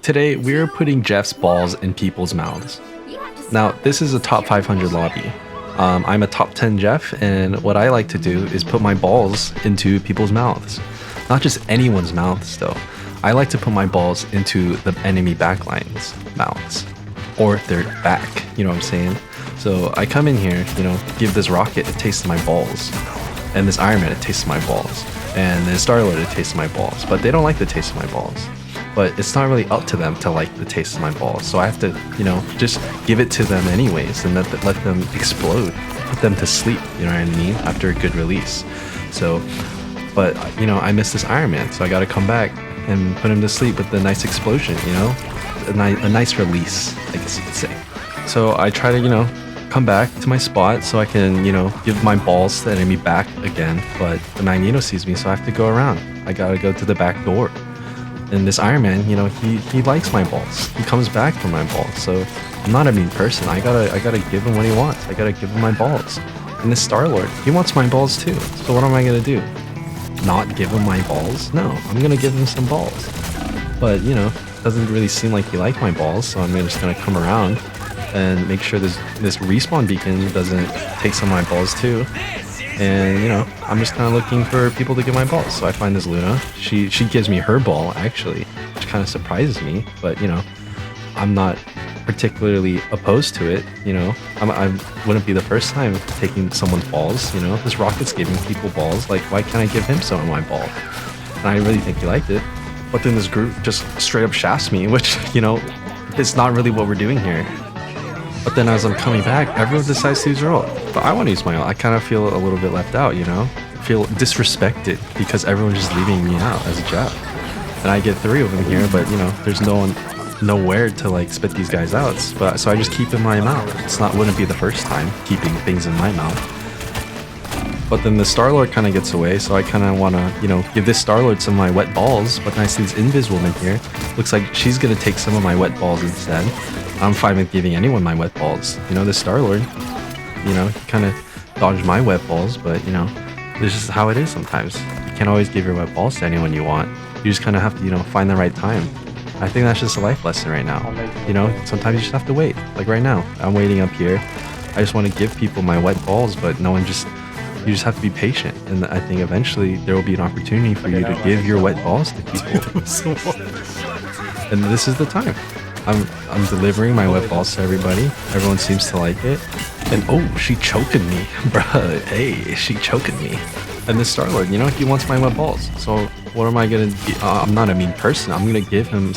Today, we're putting Jeff's balls in people's mouths. Now, this is a top 500 lobby. I'm a top 10 Jeff, and what I like to do is put my balls into people's mouths. Not just anyone's mouths, though. I like to put my balls into the enemy backline's mouths. Or their back, you know what I'm saying? So I come in here, give this Rocket a taste of my balls. And this Iron Man a taste of my balls. And then Star-Lord a taste of my balls. But they don't like the taste of my balls. But it's not really up to them to like the taste of my balls. So I have to, just give it to them anyways and let them explode, put them to sleep, you know what I mean, after a good release. So, but, I miss this Iron Man, so I gotta come back and put him to sleep with the nice explosion, a nice release, I guess you could say. So I try to, come back to my spot so I can, give my balls to the enemy back again. But the Magneto sees me, so I have to go around. I gotta go to the back door. And this Iron Man, he likes my balls. He comes back for my balls. So I'm not a mean person. I gotta give him what he wants. I gotta give him my balls. And this Star-Lord, he wants my balls too. So what am I gonna do? Not give him my balls? No, I'm gonna give him some balls. But doesn't really seem like he liked my balls. So I'm just gonna come around and make sure this respawn beacon doesn't take some of my balls too. And I'm just kind of looking for people to get my balls. So I find this Luna. She gives me her ball actually, which kind of surprises me. But I'm not particularly opposed to it. I wouldn't be the first time taking someone's balls. This Rocket's giving people balls. Like, why can't I give him some of my ball? And I really think he liked it. But then this group just straight up shafts me, which it's not really what we're doing here. But then as I'm coming back, everyone decides to use their ult. But I want to use my ult. I kind of feel a little bit left out, feel disrespected because everyone's just leaving me out as a Jeff. And I get 3 of them here, but there's nowhere to like spit these guys out. But so I just keep in my mouth. Wouldn't be the first time keeping things in my mouth. But then the Star-Lord kind of gets away, so I kind of want to, give this Star-Lord some of my wet balls. But then I see this Invis woman here. Looks like she's gonna take some of my wet balls instead. I'm fine with giving anyone my wet balls. This Star-Lord, he kind of dodged my wet balls, but this is how it is sometimes. You can't always give your wet balls to anyone you want. You just kind of have to, find the right time. I think that's just a life lesson right now. Sometimes you just have to wait. Like right now, I'm waiting up here. I just want to give people my wet balls, but you just have to be patient. And I think eventually there will be an opportunity for you to give your wet balls to people. And this is the time. I'm delivering my wet balls to everybody. Everyone seems to like it. And oh, she choking me. Bruh, hey, she choking me. And this Star-Lord, he wants my wet balls. So what am I gonna do? I'm not a mean person. I'm gonna give him